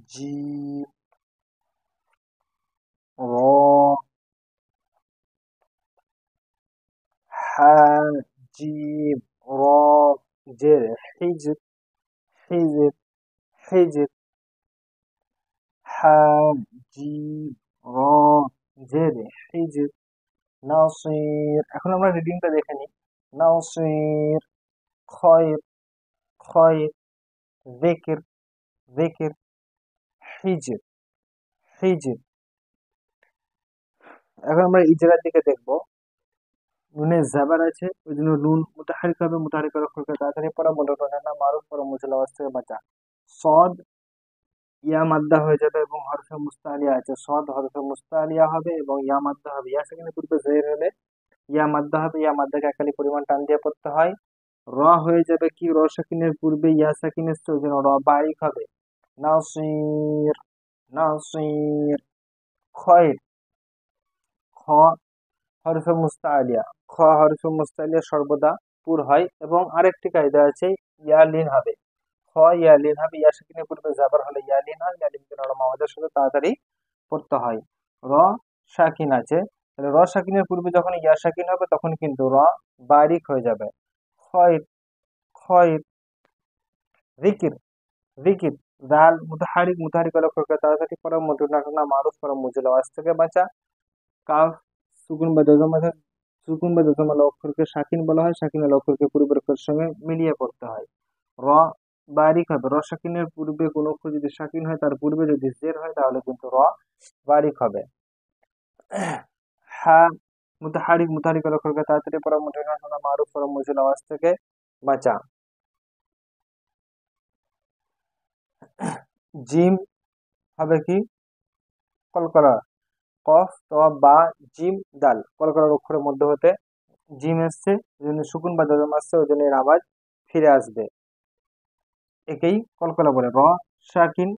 Gym র হা gym র জের হিজর হিজর হিজর হা জিম র জের হিজর নাসির। এখন আমরা রিডিংটা দেখে নিই। নাসির খয়ের খয়ের যিকির যিকির হিজর হিজর। এখন আমরা এই জায়গার দিকে দেখবো। নুনে জাবার আছে, ওই জন্য নুন মুতাহারিক হবে, মুতাহারিকের অক্ষরকে তাড়াতাড়ি পড়া, মুদ্রা না মারুফ পড়া, মুজল আওয়াজ থেকে বাঁচা। সদ ইয়া মাদ্দা হয়ে যাবে এবং হরফে মুস্তালিয়া আছে, সদ হরফে মুস্তালিয়া হবে এবং ইয়া মাদ্দা হবে। ইয়া সেখানে পূর্বে জের হলে ইয়া মাদ্দা হবে, ইয়া মাদ্দাকে একালি পরিমাণ টান দিয়ে পড়তে হয়। র হয়ে যাবে কি, র সাকিনের পূর্বে ইয়া সাকিন এসছে, ওই জন্য র বারিক হবে। নাসির নাসির খয়ের খ হরফে মুস্তালিয়া, খ হরফে মুস্তালিয়া সর্বদা পুর হয় এবং আরেকটি কায়দা আছে, ইয়ালিন হবে। খ ইয়ালিন হবে, ইয়া সাকিনের পূর্বে জাবার হলে ইয়ালিন হয়, ইয়ালিনকে নরম আওয়াজের সাথে তাড়াতাড়ি পড়তে হয়। র সাকিন আছে, তাহলে র সাকিনের পূর্বে যখন ইয়া সাকিন হবে তখন কিন্তু র বারিক হয়ে যাবে। খয়ের খয়ের যিকির যিকির জাল মুতাহারিক, মুতাহারিক অক্ষরকে তাড়াতাড়ি পড়া, মুদ্রা মারুফ করা, মুজল আওয়াজ থেকে বাঁচা। কাফ সুকুন বা দজমাথা, সুকুন বা দজমালা অক্ষরকে সাকিন বলা হয়, সাকিন আলা অক্ষরকে পূর্বের অক্ষরের সঙ্গে মিলিয়ে পড়তে হয়। র বারিক হবে, র সাকিনের পূর্বে কোন অক্ষর যদি সাকিন হয় তার পূর্বে যদি জের হয় তাহলে কিন্তু র বারিক হবে। হা মুতাহারিক, মুতাহারিক অক্ষরকে তাড়াতাড়ি পড়া, মুদ্রা মারুফ করা, মুজল আওয়াজ থেকে বাঁচা। জিম হবে কি, কলকলা, কফ তো বা জিম দাল, কলকলার অক্ষরের মধ্যে হতে জিম এসছে, ওই জন্য সুকুন বা দজম আসছে, ওই জন্য এর আওয়াজ ফিরে আসবে। একেই কলকলা বলে। র সাকিন